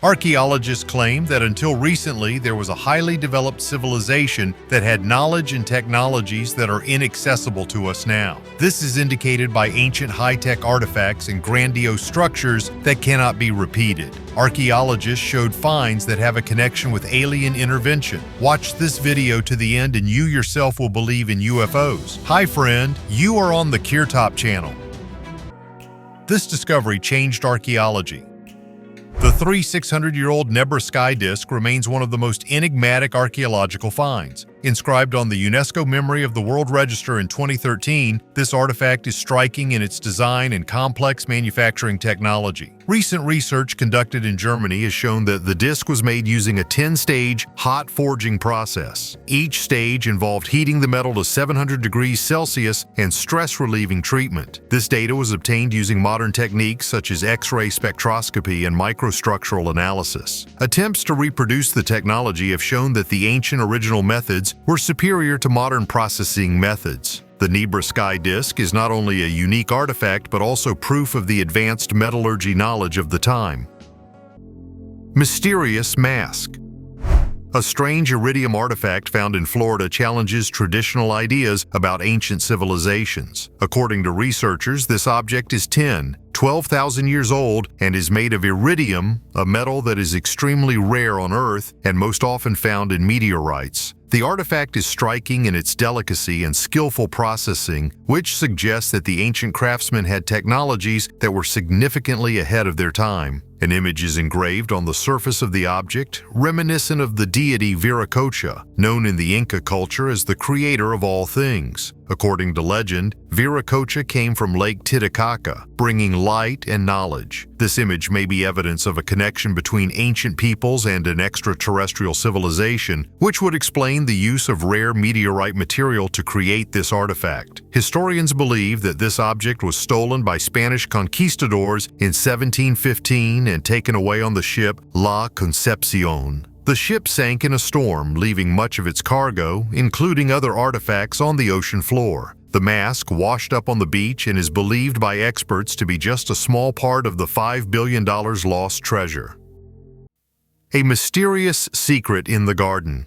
Archaeologists claim that until recently there was a highly developed civilization that had knowledge and technologies that are inaccessible to us now. This is indicated by ancient high-tech artifacts and grandiose structures that cannot be repeated. Archaeologists showed finds that have a connection with alien intervention. Watch this video to the end and you yourself will believe in UFOs. Hi friend, you are on the KirTop channel. This discovery changed archaeology. The 600-year-old Nebra sky disk remains one of the most enigmatic archaeological finds. Inscribed on the UNESCO Memory of the World Register in 2013, this artifact is striking in its design and complex manufacturing technology. Recent research conducted in Germany has shown that the disk was made using a 10-stage hot forging process. Each stage involved heating the metal to 700 degrees Celsius and stress-relieving treatment. This data was obtained using modern techniques such as X-ray spectroscopy and microstructural analysis. Attempts to reproduce the technology have shown that the ancient original methods were superior to modern processing methods. The Nebra sky disk is not only a unique artifact but also proof of the advanced metallurgy knowledge of the time. Mysterious mask. A strange iridium artifact found in Florida challenges traditional ideas about ancient civilizations. According to researchers, this object is 12,000 years old and is made of iridium, a metal that is extremely rare on Earth and most often found in meteorites. The artifact is striking in its delicacy and skillful processing, which suggests that the ancient craftsmen had technologies that were significantly ahead of their time. An image is engraved on the surface of the object, reminiscent of the deity Viracocha, known in the Inca culture as the creator of all things. According to legend, Viracocha came from Lake Titicaca, bringing light and knowledge. This image may be evidence of a connection between ancient peoples and an extraterrestrial civilization, which would explain the use of rare meteorite material to create this artifact. Historians believe that this object was stolen by Spanish conquistadors in 1715 and taken away on the ship La Concepcion. The ship sank in a storm, leaving much of its cargo, including other artifacts, on the ocean floor. The mask washed up on the beach and is believed by experts to be just a small part of the $5 billion lost treasure. A mysterious secret in the garden.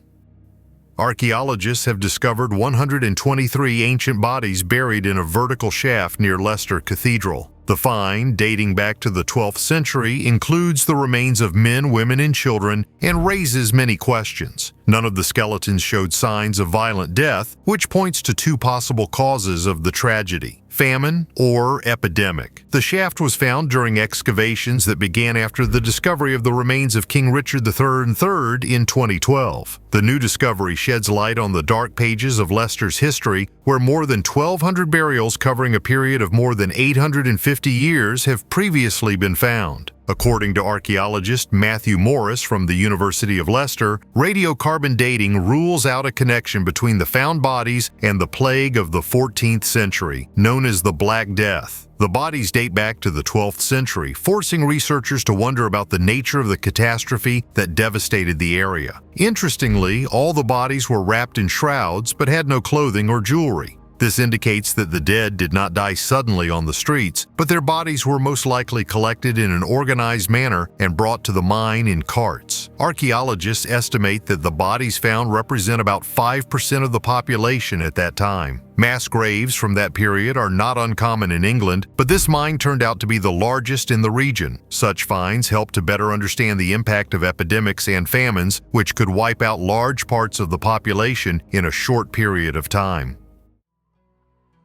Archaeologists have discovered 123 ancient bodies buried in a vertical shaft near Leicester Cathedral. The find, dating back to the 12th century, includes the remains of men, women, and children and raises many questions. None of the skeletons showed signs of violent death, which points to two possible causes of the tragedy: famine or epidemic. The shaft was found during excavations that began after the discovery of the remains of King Richard III in 2012. The new discovery sheds light on the dark pages of Leicester's history, where more than 1,200 burials covering a period of more than 850 years have previously been found. According to archaeologist Matthew Morris from the University of Leicester, radiocarbon dating rules out a connection between the found bodies and the plague of the 14th century, known as the Black Death. The bodies date back to the 12th century, forcing researchers to wonder about the nature of the catastrophe that devastated the area. Interestingly, all the bodies were wrapped in shrouds but had no clothing or jewelry. This indicates that the dead did not die suddenly on the streets, but their bodies were most likely collected in an organized manner and brought to the mine in carts. Archaeologists estimate that the bodies found represent about 5% of the population at that time. Mass graves from that period are not uncommon in England, but this mine turned out to be the largest in the region. Such finds help to better understand the impact of epidemics and famines, which could wipe out large parts of the population in a short period of time.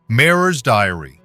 Marer's Diary.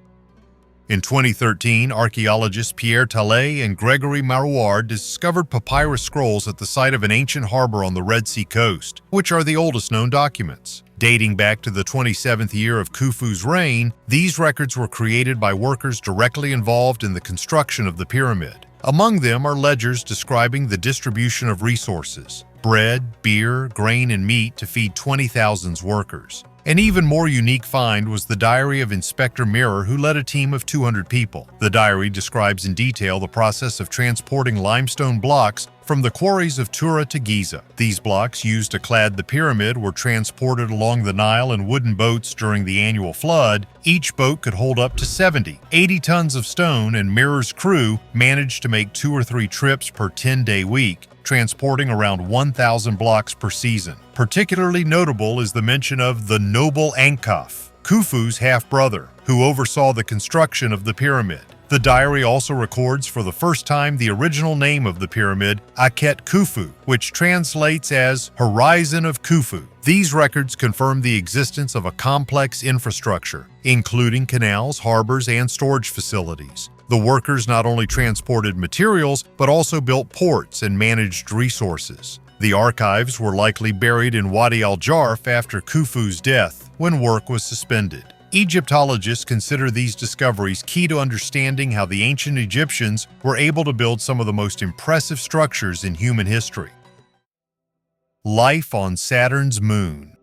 In 2013, archaeologists Pierre Tallet and Gregory Marouard discovered papyrus scrolls at the site of an ancient harbor on the Red Sea coast, which are the oldest known documents. Dating back to the 27th year of Khufu's reign, these records were created by workers directly involved in the construction of the pyramid. Among them are ledgers describing the distribution of resources: bread, beer, grain, and meat to feed 20,000 workers. An even more unique find was the diary of Inspector Mirror, who led a team of 200 people. The diary describes in detail the process of transporting limestone blocks from the quarries of Tura to Giza. These blocks used to clad the pyramid were transported along the Nile in wooden boats during the annual flood. Each boat could hold up to 80 tons of stone, and Mirror's crew managed to make 2 or 3 trips per 10-day week, transporting around 1,000 blocks per season. Particularly notable is the mention of the noble Ankaf, Khufu's half-brother, who oversaw the construction of the pyramid. The diary also records for the first time the original name of the pyramid, Akhet Khufu, which translates as Horizon of Khufu. These records confirm the existence of a complex infrastructure, including canals, harbors, and storage facilities. The workers not only transported materials, but also built ports and managed resources. The archives were likely buried in Wadi al-Jarf after Khufu's death, when work was suspended. Egyptologists consider these discoveries key to understanding how the ancient Egyptians were able to build some of the most impressive structures in human history. Life on Saturn's moon.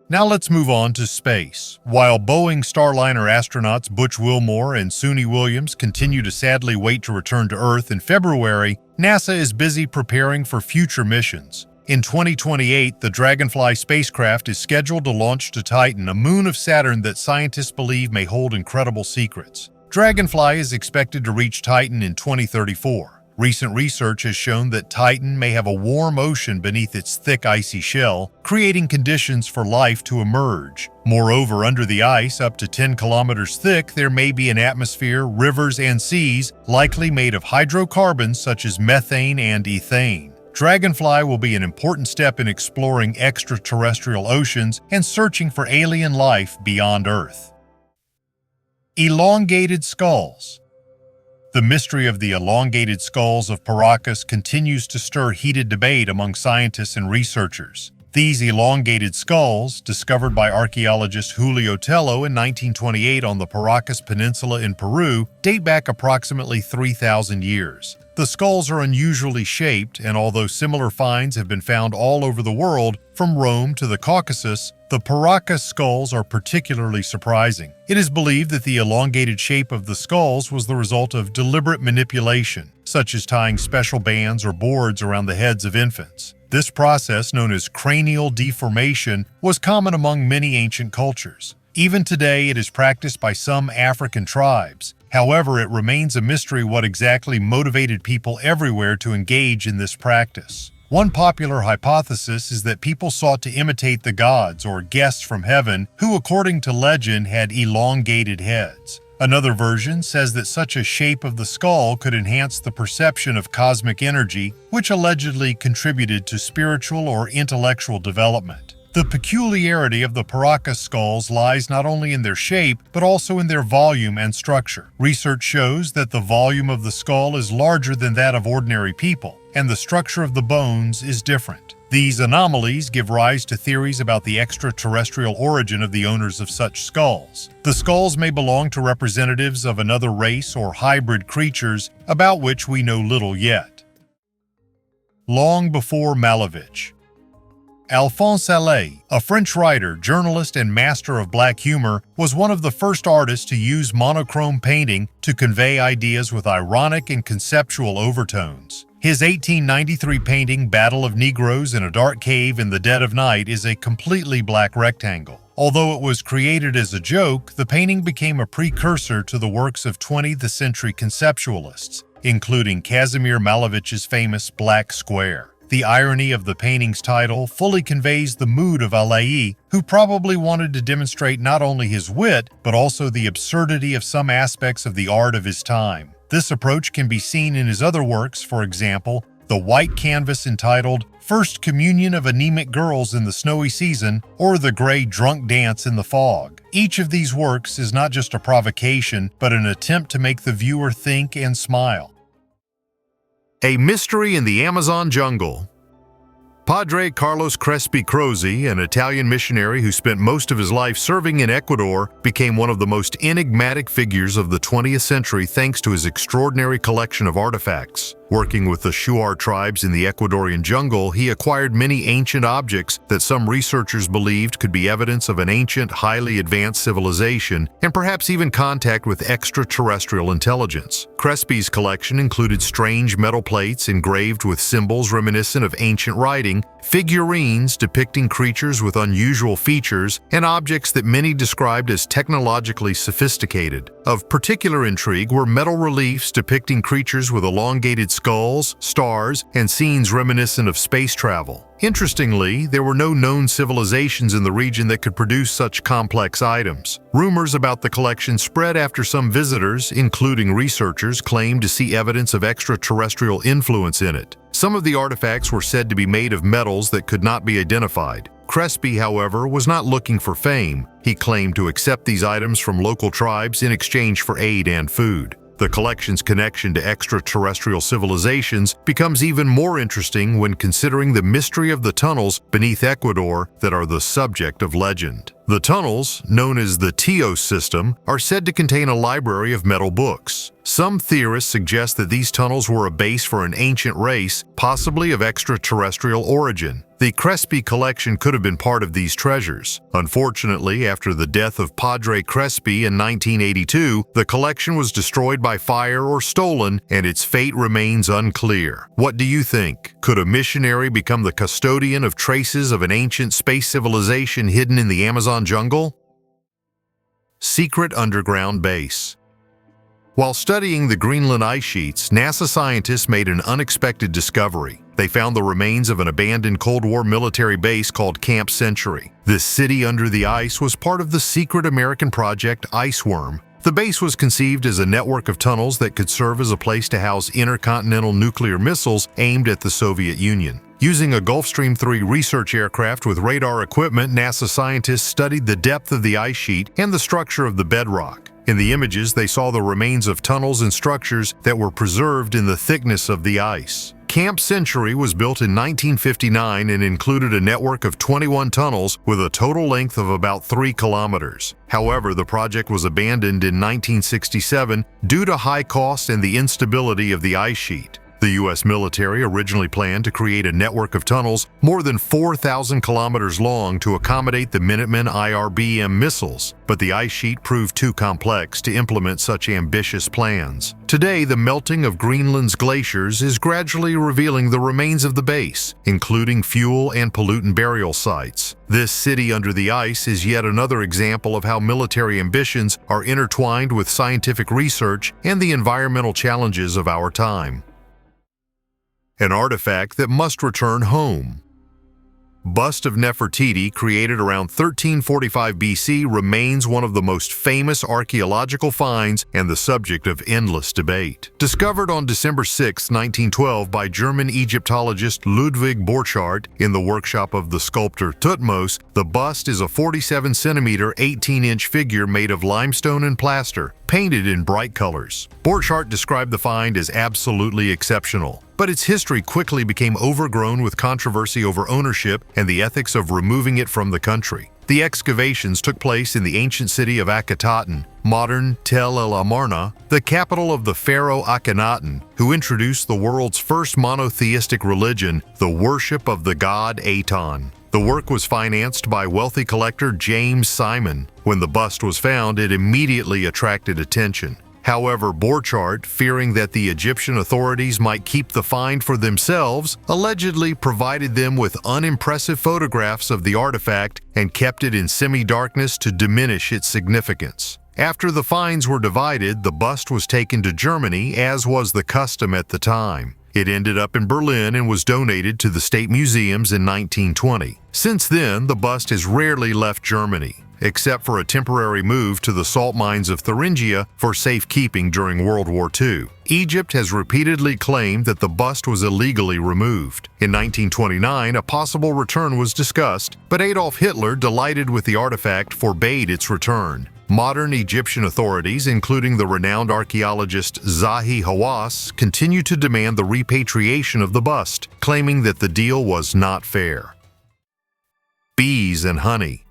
Now let's move on to space. While Boeing Starliner astronauts Butch Wilmore and Suni Williams continue to sadly wait to return to Earth in February, NASA is busy preparing for future missions. In 2028, the Dragonfly spacecraft is scheduled to launch to Titan, a moon of Saturn that scientists believe may hold incredible secrets. Dragonfly is expected to reach Titan in 2034. Recent research has shown that Titan may have a warm ocean beneath its thick icy shell, creating conditions for life to emerge. Moreover, under the ice, up to 10 kilometers thick, there may be an atmosphere, rivers, and seas, likely made of hydrocarbons such as methane and ethane. Dragonfly will be an important step in exploring extraterrestrial oceans and searching for alien life beyond Earth. Elongated skulls. The mystery of the elongated skulls of Paracas continues to stir heated debate among scientists and researchers. These elongated skulls, discovered by archaeologist Julio Tello in 1928 on the Paracas Peninsula in Peru, date back approximately 3,000 years. The skulls are unusually shaped, and although similar finds have been found all over the world, from Rome to the Caucasus, the Paracas skulls are particularly surprising. It is believed that the elongated shape of the skulls was the result of deliberate manipulation, such as tying special bands or boards around the heads of infants. This process, known as cranial deformation, was common among many ancient cultures. Even today, it is practiced by some African tribes. However, it remains a mystery what exactly motivated people everywhere to engage in this practice. One popular hypothesis is that people sought to imitate the gods or guests from heaven who, according to legend, had elongated heads. Another version says that such a shape of the skull could enhance the perception of cosmic energy, which allegedly contributed to spiritual or intellectual development. The peculiarity of the Paracas skulls lies not only in their shape, but also in their volume and structure. Research shows that the volume of the skull is larger than that of ordinary people, and the structure of the bones is different. These anomalies give rise to theories about the extraterrestrial origin of the owners of such skulls. The skulls may belong to representatives of another race or hybrid creatures about which we know little yet. Long before Malevich. Alphonse Allais, a French writer, journalist, and master of black humor, was one of the first artists to use monochrome painting to convey ideas with ironic and conceptual overtones. His 1893 painting, Battle of Negroes in a Dark Cave in the Dead of Night, is a completely black rectangle. Although it was created as a joke, the painting became a precursor to the works of 20th century conceptualists, including Kazimir Malevich's famous Black Square. The irony of the painting's title fully conveys the mood of Allais, who probably wanted to demonstrate not only his wit, but also the absurdity of some aspects of the art of his time. This approach can be seen in his other works, for example, the white canvas entitled First Communion of Anemic Girls in the Snowy Season, or The Gray Drunk Dance in the Fog. Each of these works is not just a provocation, but an attempt to make the viewer think and smile. A mystery in the Amazon jungle. Padre Carlos Crespi Croce, an Italian missionary who spent most of his life serving in Ecuador, became one of the most enigmatic figures of the 20th century thanks to his extraordinary collection of artifacts. Working with the Shuar tribes in the Ecuadorian jungle, he acquired many ancient objects that some researchers believed could be evidence of an ancient, highly advanced civilization, and perhaps even contact with extraterrestrial intelligence. Crespi's collection included strange metal plates engraved with symbols reminiscent of ancient writing, figurines depicting creatures with unusual features, and objects that many described as technologically sophisticated. Of particular intrigue were metal reliefs depicting creatures with elongated skulls, stars, and scenes reminiscent of space travel. Interestingly, there were no known civilizations in the region that could produce such complex items. Rumors about the collection spread after some visitors, including researchers, claimed to see evidence of extraterrestrial influence in it. Some of the artifacts were said to be made of metals that could not be identified. Crespi, however, was not looking for fame. He claimed to accept these items from local tribes in exchange for aid and food. The collection's connection to extraterrestrial civilizations becomes even more interesting when considering the mystery of the tunnels beneath Ecuador that are the subject of legend. The tunnels, known as the Teos system, are said to contain a library of metal books. Some theorists suggest that these tunnels were a base for an ancient race, possibly of extraterrestrial origin. The Crespi collection could have been part of these treasures. Unfortunately, after the death of Padre Crespi in 1982, the collection was destroyed by fire or stolen, and its fate remains unclear. What do you think? Could a missionary become the custodian of traces of an ancient space civilization hidden in the Amazon jungle? Secret underground base. While studying the Greenland ice sheets, NASA scientists made an unexpected discovery. They found the remains of an abandoned Cold War military base called Camp Century. This city under the ice was part of the secret American project Iceworm. The base was conceived as a network of tunnels that could serve as a place to house intercontinental nuclear missiles aimed at the Soviet Union. Using a Gulfstream III research aircraft with radar equipment, NASA scientists studied the depth of the ice sheet and the structure of the bedrock. In the images, they saw the remains of tunnels and structures that were preserved in the thickness of the ice. Camp Century was built in 1959 and included a network of 21 tunnels with a total length of about 3 kilometers. However, the project was abandoned in 1967 due to high cost and the instability of the ice sheet. The U.S. military originally planned to create a network of tunnels more than 4,000 kilometers long to accommodate the Minuteman IRBM missiles, but the ice sheet proved too complex to implement such ambitious plans. Today, the melting of Greenland's glaciers is gradually revealing the remains of the base, including fuel and pollutant burial sites. This city under the ice is yet another example of how military ambitions are intertwined with scientific research and the environmental challenges of our time. An artifact that must return home. Bust of Nefertiti, created around 1345 BC, remains one of the most famous archaeological finds and the subject of endless debate. Discovered on December 6, 1912 by German Egyptologist Ludwig Borchardt in the workshop of the sculptor Thutmose, the bust is a 47-centimeter, 18-inch figure made of limestone and plaster, painted in bright colors. Borchardt described the find as absolutely exceptional, but its history quickly became overgrown with controversy over ownership and the ethics of removing it from the country. The excavations took place in the ancient city of Akhetaten, modern Tel El Amarna, the capital of the pharaoh Akhenaten, who introduced the world's first monotheistic religion, the worship of the god Aton. The work was financed by wealthy collector James Simon. When the bust was found, it immediately attracted attention. However, Borchardt, fearing that the Egyptian authorities might keep the find for themselves, allegedly provided them with unimpressive photographs of the artifact and kept it in semi-darkness to diminish its significance. After the finds were divided, the bust was taken to Germany, as was the custom at the time. It ended up in Berlin and was donated to the state museums in 1920. Since then, the bust has rarely left Germany, except for a temporary move to the salt mines of Thuringia for safekeeping during World War II. Egypt has repeatedly claimed that the bust was illegally removed. In 1929, a possible return was discussed, but Adolf Hitler, delighted with the artifact, forbade its return. Modern Egyptian authorities, including the renowned archaeologist Zahi Hawass, continue to demand the repatriation of the bust, claiming that the deal was not fair. Bees and honey.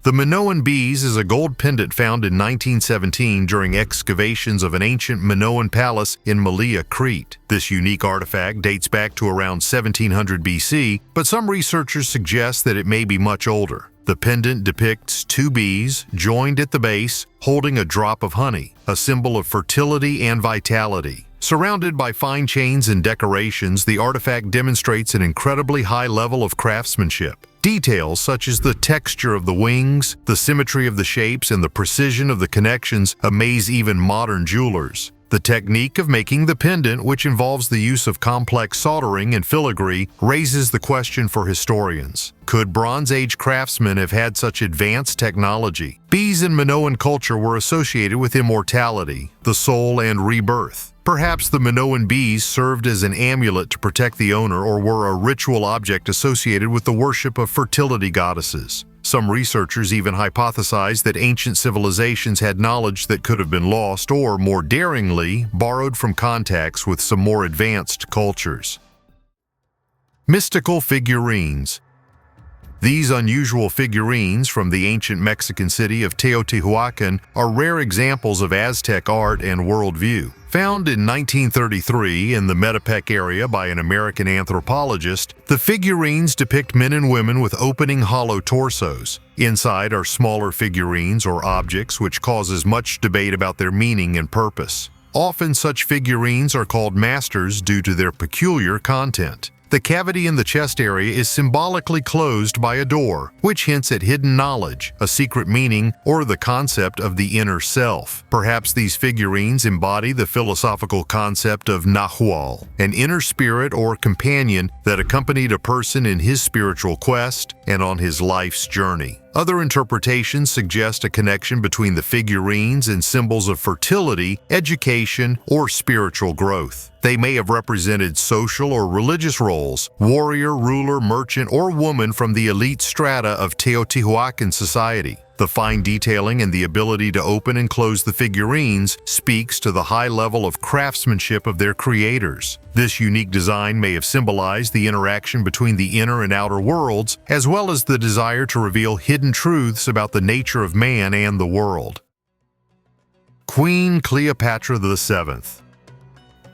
The Minoan bees is a gold pendant found in 1917 during excavations of an ancient Minoan palace in Malea, Crete. This unique artifact dates back to around 1700 BC, but some researchers suggest that it may be much older. The pendant depicts two bees joined at the base, holding a drop of honey, a symbol of fertility and vitality. Surrounded by fine chains and decorations, the artifact demonstrates an incredibly high level of craftsmanship. Details such as the texture of the wings, the symmetry of the shapes, and the precision of the connections amaze even modern jewelers. The technique of making the pendant, which involves the use of complex soldering and filigree, raises the question for historians. Could Bronze Age craftsmen have had such advanced technology? Bees in Minoan culture were associated with immortality, the soul, and rebirth. Perhaps the Minoan bees served as an amulet to protect the owner or were a ritual object associated with the worship of fertility goddesses. Some researchers even hypothesize that ancient civilizations had knowledge that could have been lost or, more daringly, borrowed from contacts with some more advanced cultures. Mystical figurines. These unusual figurines from the ancient Mexican city of Teotihuacan are rare examples of Aztec art and worldview. Found in 1933 in the Metepec area by an American anthropologist, the figurines depict men and women with opening hollow torsos. Inside are smaller figurines or objects, which causes much debate about their meaning and purpose. Often such figurines are called masters due to their peculiar content. The cavity in the chest area is symbolically closed by a door, which hints at hidden knowledge, a secret meaning, or the concept of the inner self. Perhaps these figurines embody the philosophical concept of Nahual, an inner spirit or companion that accompanied a person in his spiritual quest and on his life's journey. Other interpretations suggest a connection between the figurines and symbols of fertility, education, or spiritual growth. They may have represented social or religious roles, warrior, ruler, merchant, or woman from the elite strata of Teotihuacan society. The fine detailing and the ability to open and close the figurines speaks to the high level of craftsmanship of their creators. This unique design may have symbolized the interaction between the inner and outer worlds, as well as the desire to reveal hidden truths about the nature of man and the world. Queen Cleopatra VII.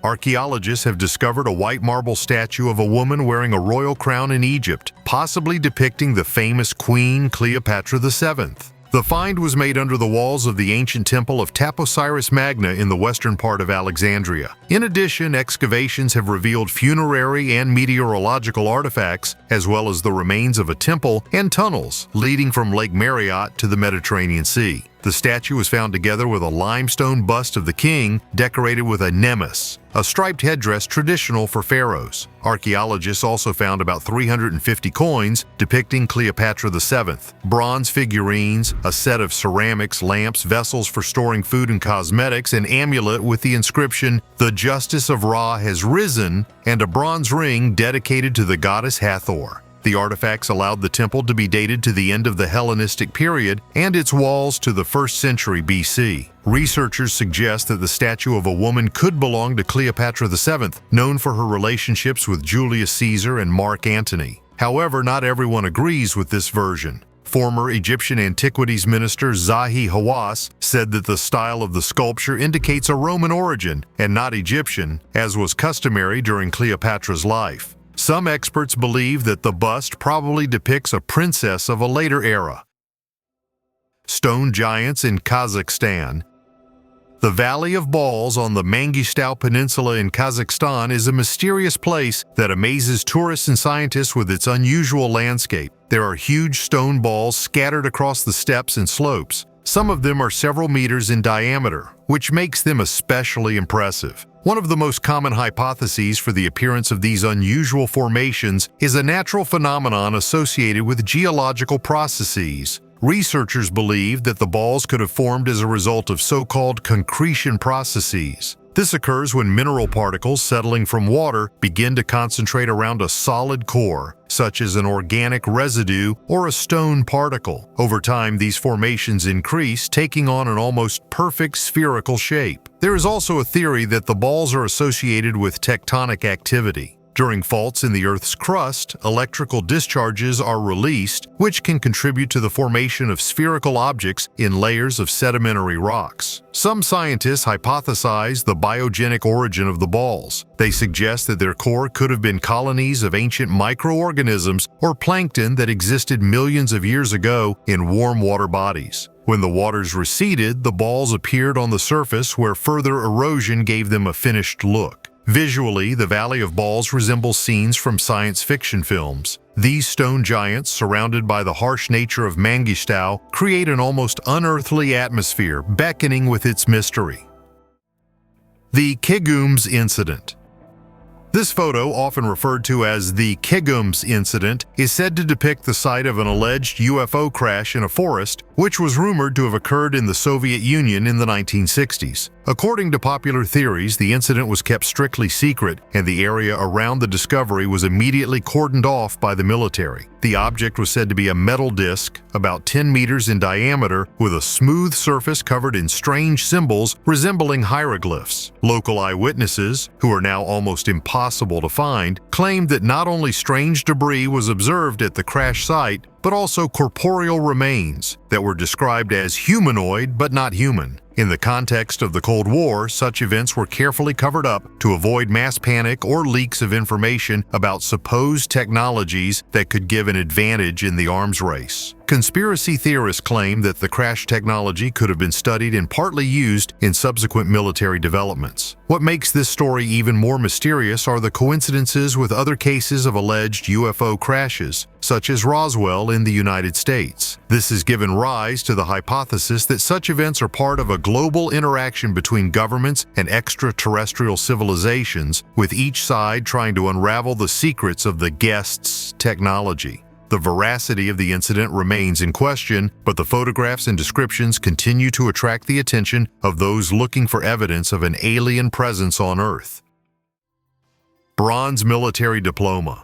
Archaeologists have discovered a white marble statue of a woman wearing a royal crown in Egypt, possibly depicting the famous Queen Cleopatra VII. The find was made under the walls of the ancient temple of Taposiris Magna in the western part of Alexandria. In addition, excavations have revealed funerary and meteorological artifacts, as well as the remains of a temple and tunnels leading from Lake Marriott to the Mediterranean Sea. The statue was found together with a limestone bust of the king decorated with a nemes, a striped headdress traditional for pharaohs. Archaeologists also found about 350 coins depicting Cleopatra VII, bronze figurines, a set of ceramics, lamps, vessels for storing food and cosmetics, an amulet with the inscription, "The Justice of Ra has risen," and a bronze ring dedicated to the goddess Hathor. The artifacts allowed the temple to be dated to the end of the Hellenistic period and its walls to the 1st century BC. Researchers suggest that the statue of a woman could belong to Cleopatra VII, known for her relationships with Julius Caesar and Mark Antony. However, not everyone agrees with this version. Former Egyptian Antiquities Minister Zahi Hawass said that the style of the sculpture indicates a Roman origin and not Egyptian, as was customary during Cleopatra's life. Some experts believe that the bust probably depicts a princess of a later era. Stone giants in Kazakhstan. The Valley of Balls on the Mangistau Peninsula in Kazakhstan is a mysterious place that amazes tourists and scientists with its unusual landscape. There are huge stone balls scattered across the steppes and slopes. Some of them are several meters in diameter, which makes them especially impressive. One of the most common hypotheses for the appearance of these unusual formations is a natural phenomenon associated with geological processes. Researchers believe that the balls could have formed as a result of so-called concretion processes. This occurs when mineral particles settling from water begin to concentrate around a solid core, such as an organic residue or a stone particle. Over time, these formations increase, taking on an almost perfect spherical shape. There is also a theory that the balls are associated with tectonic activity. During faults in the Earth's crust, electrical discharges are released, which can contribute to the formation of spherical objects in layers of sedimentary rocks. Some scientists hypothesize the biogenic origin of the balls. They suggest that their core could have been colonies of ancient microorganisms or plankton that existed millions of years ago in warm water bodies. When the waters receded, the balls appeared on the surface where further erosion gave them a finished look. Visually, the Valley of Balls resembles scenes from science fiction films. These stone giants, surrounded by the harsh nature of Mangistau, create an almost unearthly atmosphere, beckoning with its mystery. The Kums Incident. This photo, often referred to as the Kums Incident, is said to depict the site of an alleged UFO crash in a forest, which was rumored to have occurred in the Soviet Union in the 1960s. According to popular theories, the incident was kept strictly secret, and the area around the discovery was immediately cordoned off by the military. The object was said to be a metal disc, about 10 meters in diameter, with a smooth surface covered in strange symbols resembling hieroglyphs. Local eyewitnesses, who are now almost impossible to find, claimed that not only strange debris was observed at the crash site, but also corporeal remains that were described as humanoid but not human. In the context of the Cold War, such events were carefully covered up to avoid mass panic or leaks of information about supposed technologies that could give an advantage in the arms race. Conspiracy theorists claim that the crash technology could have been studied and partly used in subsequent military developments. What makes this story even more mysterious are the coincidences with other cases of alleged UFO crashes, such as Roswell in the United States. This has given rise to the hypothesis that such events are part of a global interaction between governments and extraterrestrial civilizations, with each side trying to unravel the secrets of the guests' technology. The veracity of the incident remains in question, but the photographs and descriptions continue to attract the attention of those looking for evidence of an alien presence on Earth. Bronze military diploma.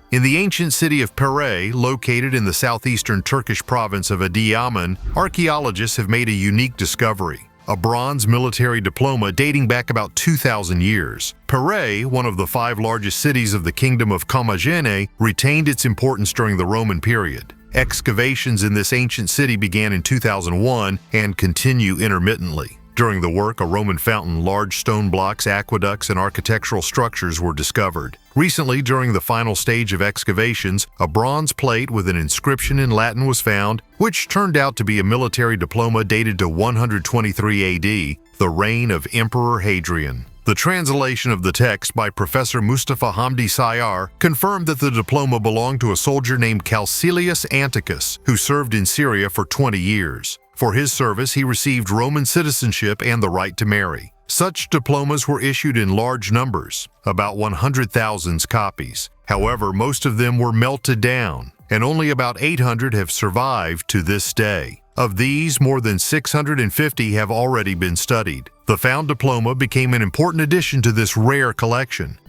In the ancient city of Pare, located in the southeastern Turkish province of Adıyaman, archaeologists have made a unique discovery: a bronze military diploma dating back about 2,000 years. Pare, one of the 5 largest cities of the Kingdom of Commagene, retained its importance during the Roman period. Excavations in this ancient city began in 2001 and continue intermittently. During the work, a Roman fountain, large stone blocks, aqueducts, and architectural structures were discovered. Recently, during the final stage of excavations, a bronze plate with an inscription in Latin was found, which turned out to be a military diploma dated to 123 AD, the reign of Emperor Hadrian. The translation of the text by Professor Mustafa Hamdi Sayar confirmed that the diploma belonged to a soldier named Calcilius Anticus, who served in Syria for 20 years. For his service, he received Roman citizenship and the right to marry. Such diplomas were issued in large numbers, about 100,000 copies. However, most of them were melted down, and only about 800 have survived to this day. Of these, more than 650 have already been studied. The found diploma became an important addition to this rare collection.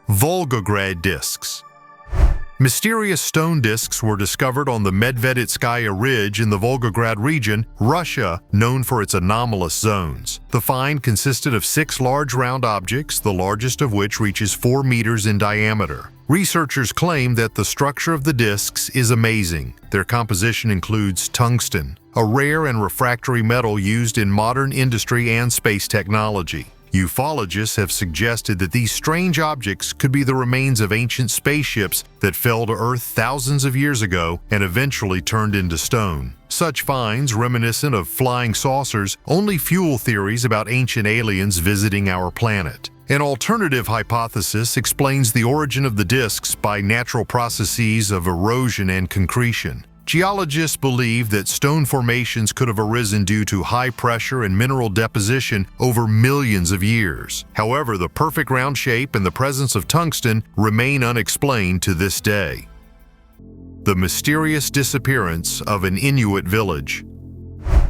Volgograd discs. Mysterious stone discs were discovered on the Medveditskaya Ridge in the Volgograd region, Russia, known for its anomalous zones. The find consisted of 6 large round objects, the largest of which reaches 4 meters in diameter. Researchers claim that the structure of the discs is amazing. Their composition includes tungsten, a rare and refractory metal used in modern industry and space technology. Ufologists have suggested that these strange objects could be the remains of ancient spaceships that fell to Earth thousands of years ago and eventually turned into stone. Such finds, reminiscent of flying saucers, only fuel theories about ancient aliens visiting our planet. An alternative hypothesis explains the origin of the discs by natural processes of erosion and concretion. Geologists believe that stone formations could have arisen due to high pressure and mineral deposition over millions of years. However, the perfect round shape and the presence of tungsten remain unexplained to this day. The mysterious disappearance of an Inuit village.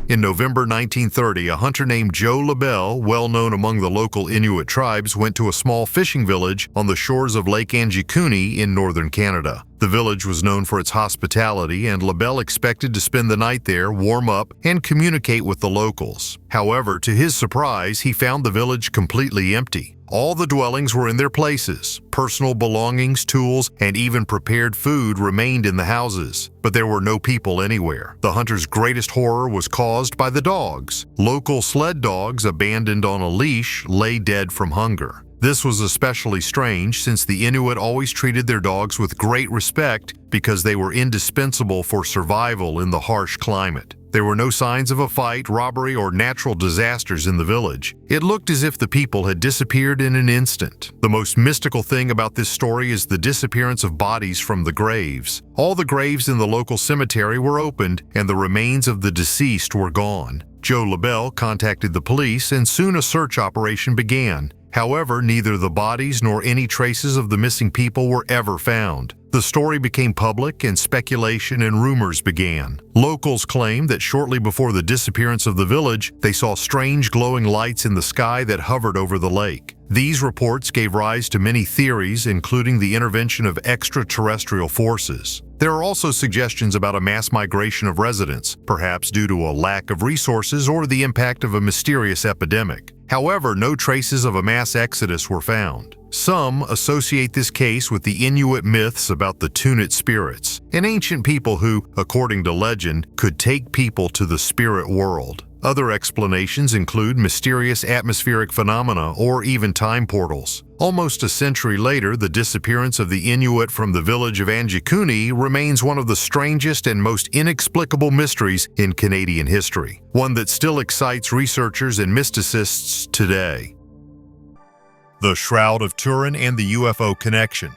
In November 1930, a hunter named Joe LaBelle, well known among the local Inuit tribes, went to a small fishing village on the shores of Lake Anjikuni in northern Canada. The village was known for its hospitality, and LaBelle expected to spend the night there, warm up, and communicate with the locals. However, to his surprise, he found the village completely empty. All the dwellings were in their places. Personal belongings, tools, and even prepared food remained in the houses, but there were no people anywhere. The hunters' greatest horror was caused by the dogs. Local sled dogs, abandoned on a leash, lay dead from hunger. This was especially strange since the Inuit always treated their dogs with great respect because they were indispensable for survival in the harsh climate. There were no signs of a fight, robbery, or natural disasters in the village. It looked as if the people had disappeared in an instant. The most mystical thing about this story is the disappearance of bodies from the graves. All the graves in the local cemetery were opened, and the remains of the deceased were gone. Joe LaBelle contacted the police, and soon a search operation began. However, neither the bodies nor any traces of the missing people were ever found. The story became public, and speculation and rumors began. Locals claimed that shortly before the disappearance of the village, they saw strange glowing lights in the sky that hovered over the lake. These reports gave rise to many theories, including the intervention of extraterrestrial forces. There are also suggestions about a mass migration of residents, perhaps due to a lack of resources or the impact of a mysterious epidemic. However, no traces of a mass exodus were found. Some associate this case with the Inuit myths about the Tunit spirits, an ancient people who, according to legend, could take people to the spirit world. Other explanations include mysterious atmospheric phenomena or even time portals. Almost a century later, the disappearance of the Inuit from the village of Anjikuni remains one of the strangest and most inexplicable mysteries in Canadian history, one that still excites researchers and mysticists today. The Shroud of Turin and the UFO connection.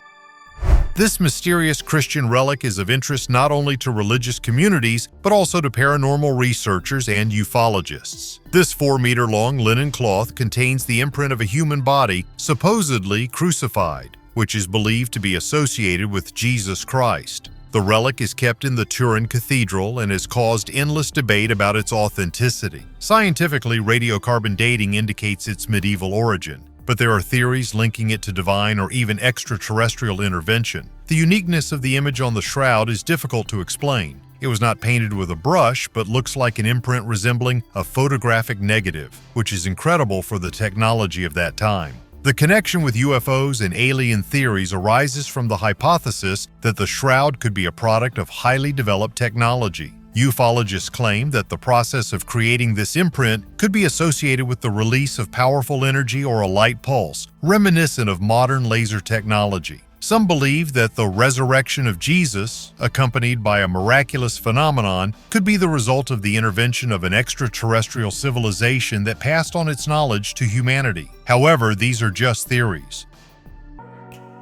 This mysterious Christian relic is of interest not only to religious communities, but also to paranormal researchers and ufologists. This 4-meter-long linen cloth contains the imprint of a human body, supposedly crucified, which is believed to be associated with Jesus Christ. The relic is kept in the Turin Cathedral and has caused endless debate about its authenticity. Scientifically, radiocarbon dating indicates its medieval origin, but there are theories linking it to divine or even extraterrestrial intervention. The uniqueness of the image on the shroud is difficult to explain. It was not painted with a brush, but looks like an imprint resembling a photographic negative, which is incredible for the technology of that time. The connection with UFOs and alien theories arises from the hypothesis that the shroud could be a product of highly developed technology. Ufologists claim that the process of creating this imprint could be associated with the release of powerful energy or a light pulse, reminiscent of modern laser technology. Some believe that the resurrection of Jesus, accompanied by a miraculous phenomenon, could be the result of the intervention of an extraterrestrial civilization that passed on its knowledge to humanity. However, these are just theories.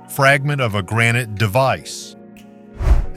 Fragment of a granite device.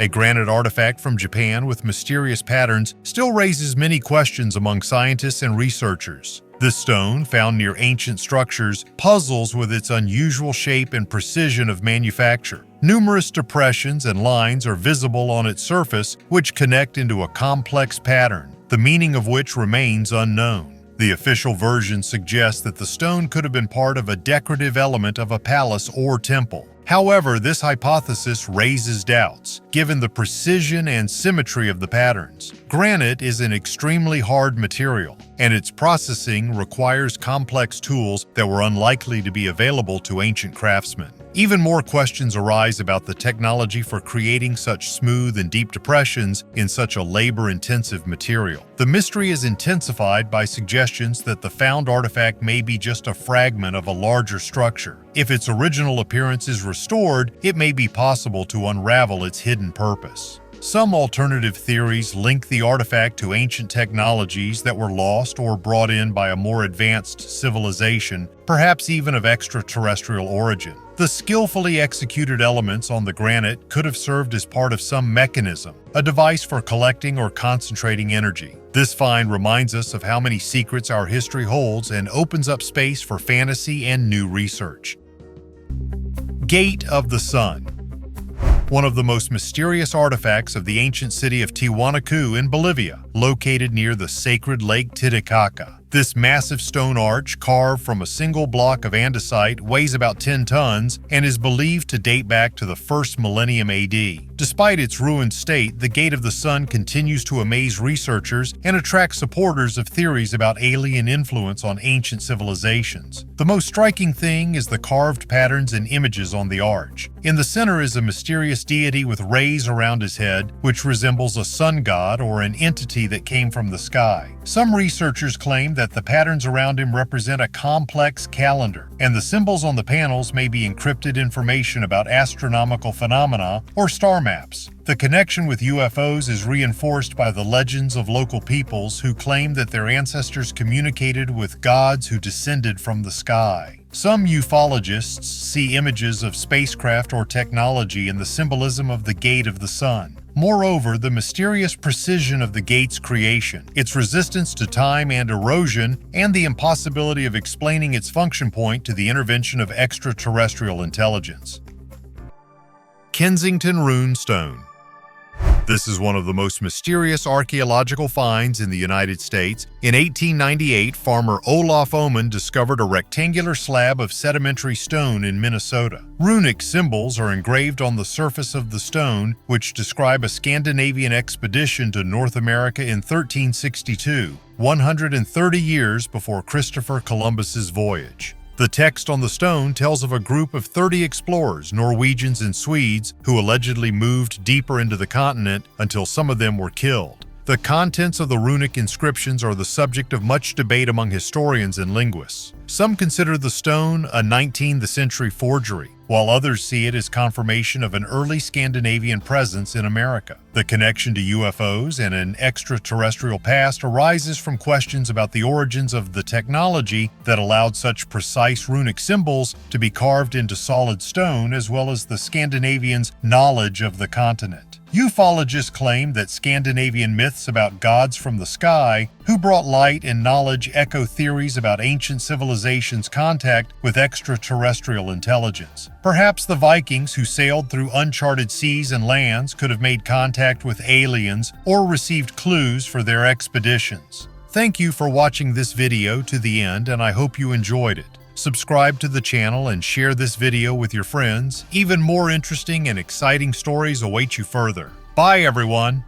A granite artifact from Japan with mysterious patterns still raises many questions among scientists and researchers. This stone, found near ancient structures, puzzles with its unusual shape and precision of manufacture. Numerous depressions and lines are visible on its surface, which connect into a complex pattern, the meaning of which remains unknown. The official version suggests that the stone could have been part of a decorative element of a palace or temple. However, this hypothesis raises doubts, given the precision and symmetry of the patterns. Granite is an extremely hard material, and its processing requires complex tools that were unlikely to be available to ancient craftsmen. Even more questions arise about the technology for creating such smooth and deep depressions in such a labor-intensive material. The mystery is intensified by suggestions that the found artifact may be just a fragment of a larger structure. If its original appearance is restored, it may be possible to unravel its hidden purpose. Some alternative theories link the artifact to ancient technologies that were lost or brought in by a more advanced civilization, perhaps even of extraterrestrial origin. The skillfully executed elements on the granite could have served as part of some mechanism, a device for collecting or concentrating energy. This find reminds us of how many secrets our history holds and opens up space for fantasy and new research. Gate of the Sun. One of the most mysterious artifacts of the ancient city of Tiwanaku in Bolivia, located near the sacred Lake Titicaca. This massive stone arch, carved from a single block of andesite, weighs about 10 tons and is believed to date back to the 1st millennium AD. Despite its ruined state, the Gate of the Sun continues to amaze researchers and attract supporters of theories about alien influence on ancient civilizations. The most striking thing is the carved patterns and images on the arch. In the center is a mysterious deity with rays around his head, which resembles a sun god or an entity that came from the sky. Some researchers claim that the patterns around him represent a complex calendar, and the symbols on the panels may be encrypted information about astronomical phenomena or star maps. The connection with UFOs is reinforced by the legends of local peoples who claim that their ancestors communicated with gods who descended from the sky. Some ufologists see images of spacecraft or technology in the symbolism of the Gate of the Sun. Moreover, the mysterious precision of the gate's creation, its resistance to time and erosion, and the impossibility of explaining its function point to the intervention of extraterrestrial intelligence. Kensington Runstone. This is one of the most mysterious archaeological finds in the United States. In 1898, farmer Olaf Oman discovered a rectangular slab of sedimentary stone in Minnesota. Runic symbols are engraved on the surface of the stone, which describe a Scandinavian expedition to North America in 1362, 130 years before Christopher Columbus's voyage. The text on the stone tells of a group of 30 explorers, Norwegians and Swedes, who allegedly moved deeper into the continent until some of them were killed. The contents of the runic inscriptions are the subject of much debate among historians and linguists. Some consider the stone a 19th century forgery, while others see it as confirmation of an early Scandinavian presence in America. The connection to UFOs and an extraterrestrial past arises from questions about the origins of the technology that allowed such precise runic symbols to be carved into solid stone, as well as the Scandinavians' knowledge of the continent. Ufologists claim that Scandinavian myths about gods from the sky who brought light and knowledge echo theories about ancient civilizations' contact with extraterrestrial intelligence. Perhaps the Vikings who sailed through uncharted seas and lands could have made contact with aliens or received clues for their expeditions. Thank you for watching this video to the end, and I hope you enjoyed it. Subscribe to the channel and share this video with your friends. Even more interesting and exciting stories await you further. Bye, everyone!